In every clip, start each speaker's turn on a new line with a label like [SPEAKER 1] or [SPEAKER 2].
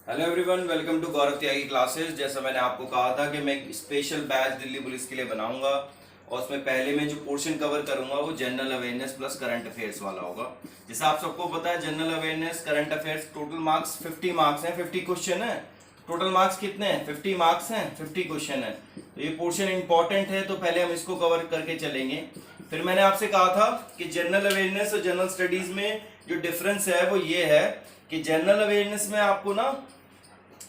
[SPEAKER 1] Hello everyone, welcome to Gaurav Tyagi classes. जैसा मैंने आपको कहा था कि मैं एक स्पेशल बैच दिल्ली पुलिस के लिए बनाऊंगा और उसमें पहले मैं जो पोर्शन कवर करूंगा वो general awareness plus current affairs वाला होगा। जैसा आप सबको पता है, general awareness current affairs total marks 50 marks हैं, 50 क्वेश्चन है। टोटल मार्क्स कितने हैं? 50 मार्क्स हैं, 50 क्वेश्चन है। तो ये पोर्शन इंपॉर्टेंट है, तो पहले हम इसको कवर करके चलेंगे। फिर मैंने आपसे कहा था कि जनरल अवेयरनेस और जनरल स्टडीज में जो डिफरेंस है वो ये है कि जनरल अवेयरनेस में आपको ना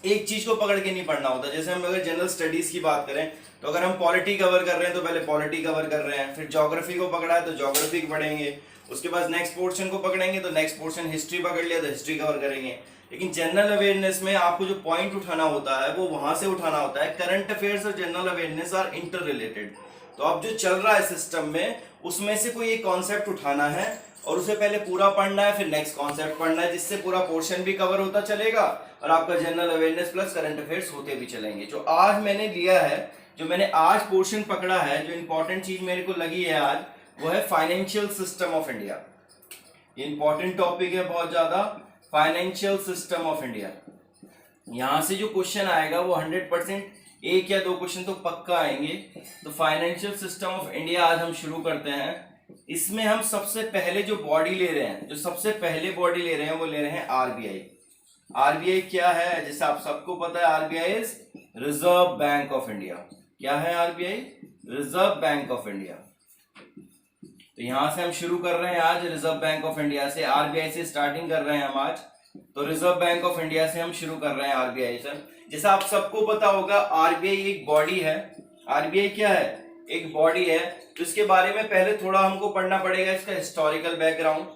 [SPEAKER 1] एक चीज को पकड़ के नहीं पढ़ना होता। जैसे हम अगर जनरल स्टडीज की बात करें तो अगर हम पॉलिटी कवर कर रहे हैं तो पहले पॉलिटी कवर कर रहे हैं, फिर ज्योग्राफी को पकड़ा है तो ज्योग्राफी पढ़ेंगे, उसके बाद नेक्स्ट पोर्शन को पकड़ेंगे तो नेक्स्ट पोर्शन हिस्ट्री पकड़ लिया तो हिस्ट्री कवर करेंगे। लेकिन जनरल अवेयरनेस में आपको जो पॉइंट उठाना होता है वो वहां से उठाना होता है। करंट अफेयर्स और general awareness are inter related. तो अब जो चल रहा है सिस्टम में उसमें से कोई एक कॉन्सेप्ट उठाना है और उसे पहले पूरा पढ़ना है, फिर नेक्स्ट कॉन्सेप्ट पढ़ना है, जिससे पूरा पोर्शन भी कवर होता चलेगा और आपका general awareness plus current affairs होते भी चलेंगे। जो आज मैंने लिया है, जो मैंने आज पोर्शन पकड़ा है, जो इंपॉर्टेंट चीज मेरे को लगी है आज, वो है फाइनेंशियल सिस्टम ऑफ इंडिया। ये इंपॉर्टेंट टॉपिक है बहुत ज्यादा, फाइनेंशियल सिस्टम ऑफ इंडिया। यहां से जो क्वेश्चन आएगा वो 100% एक या दो क्वेश्चन तो पक्का आएंगे। तो फाइनेंशियल सिस्टम ऑफ इंडिया आज हम शुरू करते हैं। इसमें हम सबसे पहले जो बॉडी ले रहे हैं, जो सबसे पहले बॉडी ले रहे हैं वो ले रहे हैं आरबीआई। आरबीआई क्या है? जैसे आप सबको पता है, RBI is reserve bank of India. क्या है RBI? Reserve bank of India. तो यहां से हम शुरू कर रहे हैं आज रिजर्व बैंक ऑफ इंडिया से। आरबीआई से स्टार्टिंग कर रहे हैं हम आज। तो रिजर्व बैंक ऑफ इंडिया से हम शुरू कर रहे हैं आरबीआई से। जैसा आप सबको पता होगा, आरबीआई एक बॉडी है। आरबीआई क्या है? एक बॉडी है। तो इसके बारे में पहले थोड़ा हमको पढ़ना पड़ेगा, इसका हिस्टोरिकल बैकग्राउंड,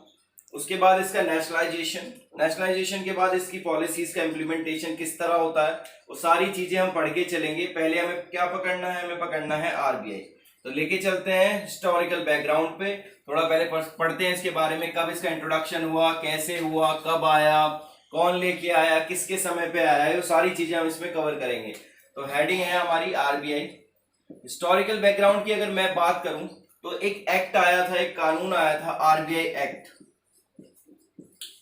[SPEAKER 1] उसके बाद इसका नेशनलाइजेशन, नेशनलाइजेशन के बाद इसकी पॉलिसीज का इम्प्लीमेंटेशन किस तरह होता है, वो सारी चीजें हम पढ़ के चलेंगे। पहले हमें क्या पकड़ना है? हमें पकड़ना है आरबीआई। तो लेके चलते हैं हिस्टोरिकल बैकग्राउंड पे। थोड़ा पहले पढ़ते हैं इसके बारे में, कब इसका इंट्रोडक्शन हुआ, कैसे हुआ, कब आया, कौन लेके आया, किसके समय पे आया, ये सारी चीजें हम इसमें कवर करेंगे। तो हेडिंग है हमारी आरबीआई। हिस्टोरिकल बैकग्राउंड की अगर मैं बात करूं तो एक एक्ट आया था, एक कानून आया था, RBI act,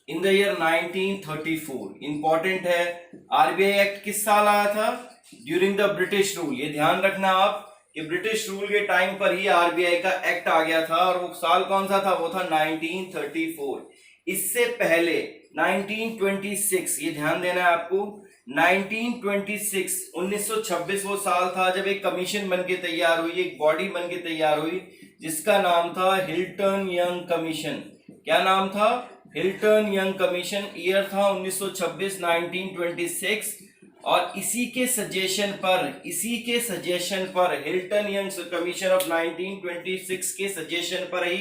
[SPEAKER 1] in the year 1934। Important है। आरबीआई एक्ट किस साल आया था? During the British rule. ये ध्यान रखना आप कि ब्रिटिश रूल के टाइम पर ही आरबीआई का एक्ट आ गया था। और वो साल कौन सा था? वो था 1934। इससे पहले 1926, ये ध्यान देना है आपको, 1926 1926 वो साल था जब एक कमीशन बन के तैयार हुई, एक बॉडी बन के तैयार हुई, जिसका नाम था हिल्टन यंग कमीशन। क्या नाम था? Hilton young commission. ईयर था 1926, 1926। और इसी के सजेशन पर हिल्टन यंग कमीशन ऑफ 1926 के सजेशन पर ही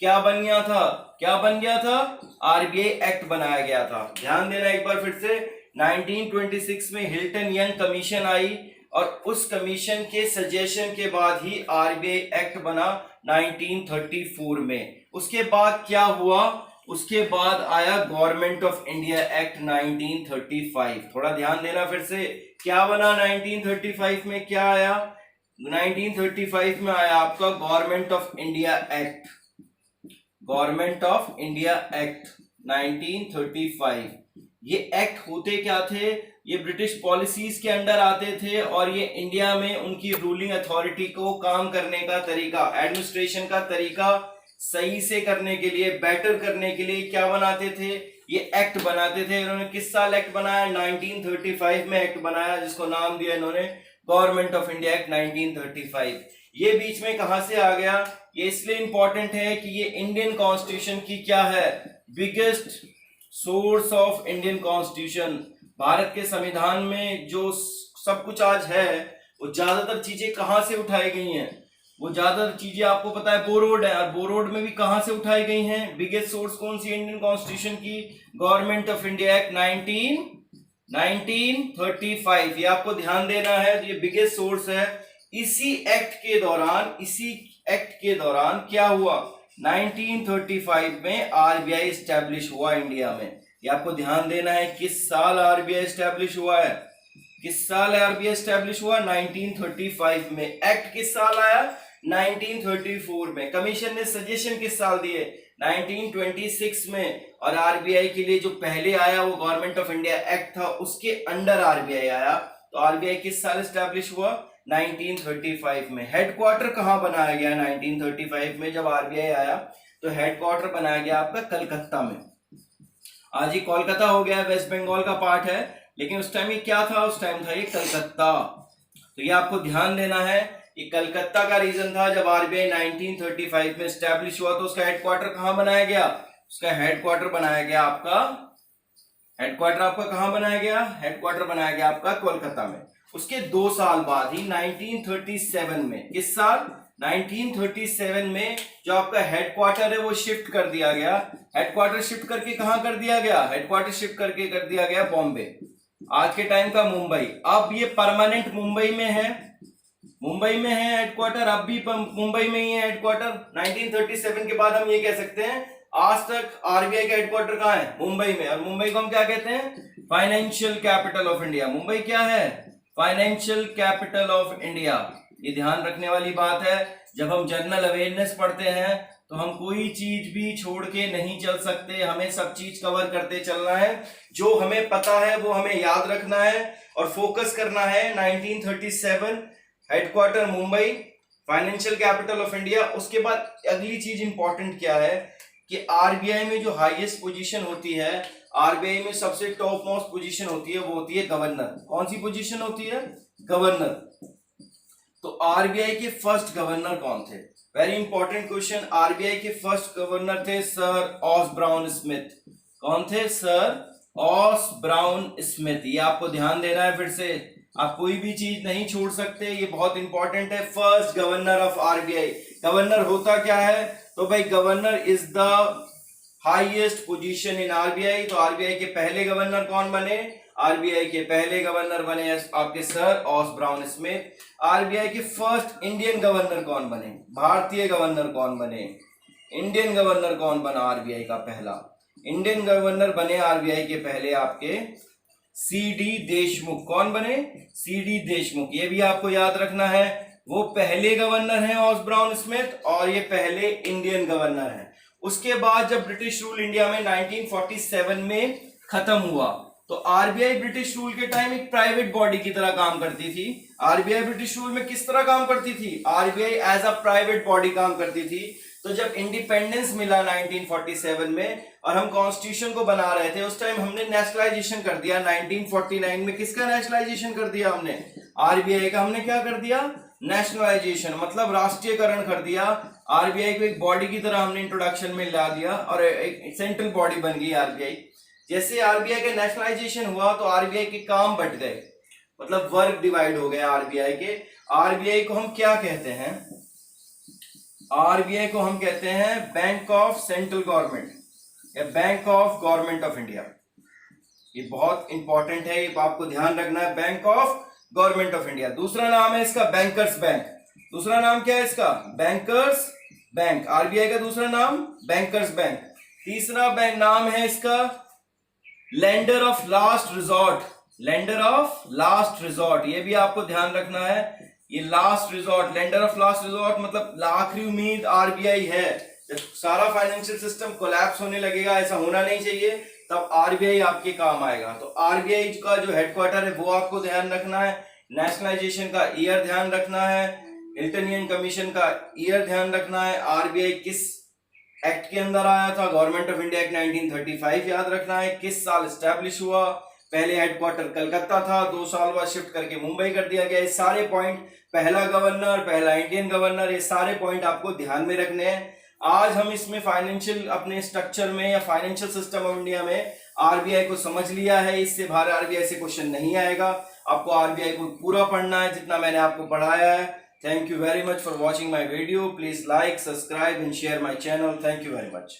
[SPEAKER 1] क्या बन गया था? क्या बन गया था? आरबीआई एक्ट बनाया गया था। ध्यान देना एक बार फिर से, 1926 में हिल्टन यंग कमीशन आई और उस कमीशन के सजेशन के बाद ही आरबीआई एक्ट बना 1934 में। उसके बाद क्या हुआ? उसके बाद आया गवर्नमेंट ऑफ इंडिया एक्ट 1935। थोड़ा ध्यान देना फिर से, क्या बना 1935 में? क्या आया 1935 में? आया आपका government of India act. Government of India act 1935। ये एक्ट होते क्या थे? ये ब्रिटिश पॉलिसीज के अंडर आते थे और ये इंडिया में उनकी रूलिंग अथॉरिटी को काम करने का तरीका, एडमिनिस्ट्रेशन का तरीका सही से करने के लिए, बेटर करने के लिए क्या बनाते थे? ये एक्ट बनाते थे। इन्होंने किस साल एक्ट बनाया? 1935 में एक्ट बनाया, जिसको नाम दिया इन्होंने गवर्नमेंट ऑफ इंडिया एक्ट 1935। ये बीच में कहां से आ गया? ये इसलिए इंपॉर्टेंट है कि ये इंडियन कॉन्स्टिट्यूशन की क्या है? Biggest source of Indian constitution. Bharat के संविधान में जो सब कुछ आज है वो ज्यादातर चीजें कहां से उठाई गई हैं? वो ज्यादातर चीजें आपको पता है बोरोड है, और बोरोड में भी कहां से उठाई गई हैं? बिगेस्ट सोर्स कौन सी इंडियन कॉन्स्टिट्यूशन की? Government of India act 1935। ये आपको ध्यान देना है, ये बिगेस्ट सोर्स है। इसी एक्ट के दौरान क्या हुआ? 1935 में आरबीआई एस्टेब्लिश हुआ इंडिया में। ये आपको ध्यान देना है, किस साल आरबीआई एस्टेब्लिश हुआ है? किस साल आरबीआई एस्टेब्लिश हुआ? 1935 में। एक्ट किस साल आया? 1934 में। कमीशन ने सजेशन किस साल दिए? 1926 में, और आरबीआई के लिए जो पहले आया वो गवर्नमेंट ऑफ इंडिया एक्ट था, उसके अंडर आरबीआई आया। तो आरबीआई किस साल स्टैब्लिश हुआ? 1935 में। हेडक्वार्टर कहाँ बनाया गया 1935 में जब आरबीआई आया? तो हेडक्वार्टर बनाया गया आपका कलकत्ता में। आज ये कोलकाता हो गया, वेस्ट बंगाल का पार्ट है, लेकिन उस टाइम ये क्या था? उस टाइम था ये कलकत्ता। तो ये आपको ध्यान देना है, ये कलकत्ता का रीजन था जब आरबीआई 1935 में स्टैब्लिश हुआ। तो उसका हेडक्वार्टर कहाँ बनाया गया? उसका हेडक्वार्टर बनाया गया आपका, हेडक्वार्टर आपका कहाँ बनाया गया? हेडक्वार्टर बनाया गया आपका कोलकाता में। उसके 2 साल बाद ही 1937 में, किस साल? 1937 में जो आपका हेडक्वार्टर है वो शिफ्ट कर दिया गया। हेडक्वार्टर शिफ्ट करके कहां कर दिया गया? हेडक्वार्टर शिफ्ट करके कर दिया गया बॉम्बे, आज के टाइम का मुंबई। अब ये परमानेंट मुंबई में है, मुंबई में है हेडक्वार्टर, अब भी मुंबई में ही है हेडक्वार्टर। 1937 के बाद हम ये कह सकते हैं आज तक आरबीआई का हेडक्वार्टर कहां है? मुंबई में। और मुंबई को हम क्या कहते हैं? Financial capital of India. Mumbai क्या है? Financial capital of India. ये ध्यान रखने वाली बात है। जब हम जनरल अवेयरनेस पढ़ते हैं तो हम कोई चीज भी छोड़ के नहीं चल सकते, हमें सब चीज कवर करते चलना है। जो हमें पता है वो हमें याद रखना है और फोकस करना है। 1937 headquarter Mumbai, financial capital of India. उसके बाद अगली चीज इंपॉर्टेंट क्या है कि आरबीआई में जो हाईएस्ट पोजीशन होती है, आरबीआई में सबसे टॉप मोस्ट पोजीशन होती है, वो होती है गवर्नर। कौन सी पोजीशन होती है? गवर्नर। तो आरबीआई के फर्स्ट गवर्नर कौन थे? Very important question. आरबीआई के फर्स्ट गवर्नर थे सर ऑसब्राउन स्मिथ। कौन थे? Sir Osborne Smith. ये आपको ध्यान देना है। फिर से आप कोई भी चीज नहीं छोड़ सकते, ये बहुत इंपॉर्टेंट है। First governor of RBI. Governor होता क्या है? तो भाई governor is the highest position in RBI. तो आरबीआई के पहले गवर्नर कौन बने? आरबीआई के पहले गवर्नर बने आपके सर ऑसब्राउन स्मिथ। आरबीआई के फर्स्ट इंडियन गवर्नर कौन बने? भारतीय गवर्नर कौन बने? इंडियन गवर्नर कौन बना आरबीआई का पहला? इंडियन गवर्नर बने आरबीआई के पहले आपके सीडी देशमुख। कौन बने? सीडी देशमुख। ये भी आपको याद रखना है। वो पहले गवर्नर हैं ऑसब्राउन स्मिथ, और ये पहले इंडियन गवर्नर हैं। उसके बाद जब ब्रिटिश रूल इंडिया में 1947 में खत्म हुआ, तो आरबीआई ब्रिटिश रूल के टाइम एक प्राइवेट बॉडी की तरह काम करती थी। आरबीआई ब्रिटिश रूल में किस तरह काम करती थी? RBI as a private body काम करती थी। तो जब इंडिपेंडेंस मिला 1947 में और हम कॉन्स्टिट्यूशन को बना रहे थे, उस टाइम हमने नेशनलाइजेशन कर दिया। 1949 में किसका नेशनलाइजेशन कर दिया हमने? आरबीआई का। हमने क्या कर दिया? नेशनलाइजेशन, मतलब राष्ट्रीयकरण कर दिया। आरबीआई को एक बॉडी की तरह हमने इंट्रोडक्शन में ला दिया और एक सेंट्रल बॉडी बन गई आरबीआई। जैसे आरबीआई का नेशनलाइजेशन हुआ तो आरबीआई के काम बट गए, मतलब वर्क डिवाइड हो गया आरबीआई के। आरबीआई को हम क्या कहते हैं? आरबीआई को हम कहते हैं बैंक ऑफ सेंट्रल गवर्नमेंट या bank of government of India. ये बहुत इंपॉर्टेंट है, ये आपको ध्यान रखना है। Bank of government of India. दूसरा नाम है इसका बैंकर्स बैंक। दूसरा नाम क्या है इसका? Bankers bank. आरबीआई का दूसरा नाम बैंकर्स बैंक। तीसरा नाम है इसका lender of last resort. Lender of last resort, ये भी आपको ध्यान रखना है। ये last resort, lender of last resort मतलब आखिरी उम्मीद आरबीआई है। जब सारा फाइनेंशियल सिस्टम कोलैप्स होने लगेगा, ऐसा होना नहीं चाहिए, तब आरबीआई आपके काम आएगा। तो आरबीआई का जो हेडक्वार्टर है वो आपको ध्यान रखना है। नेशनलाइजेशन का ईयर ध्यान रखना है। हिल्टन यूनियन कमीशन का ईयर ध्यान रखना है। आरबीआई किस एक्ट के अंदर आया था? गवर्नमेंट ऑफ इंडिया एक्ट 1935 याद रखना है। किस साल स्टैब्लिश हुआ? पहले हेडक्वार्टर कलकत्ता था, 2 साल बाद शिफ्ट करके मुंबई कर दिया गया। ये सारे पॉइंट, पहला गवर्नर, पहला इंडियन गवर्नर, ये सारे पॉइंट आपको ध्यान में रखने हैं। आज हम इसमें फाइनेंशियल अपने स्ट्रक्चर में या फाइनेंशियल सिस्टम ऑफ इंडिया में आरबीआई को समझ लिया है। इससे बाहर आरबीआई से क्वेश्चन नहीं आएगा। आपको आरबीआई को पूरा पढ़ना है जितना मैंने आपको पढ़ाया है। Thank you very much for watching my video. Please like, subscribe and share my channel. Thank you very much.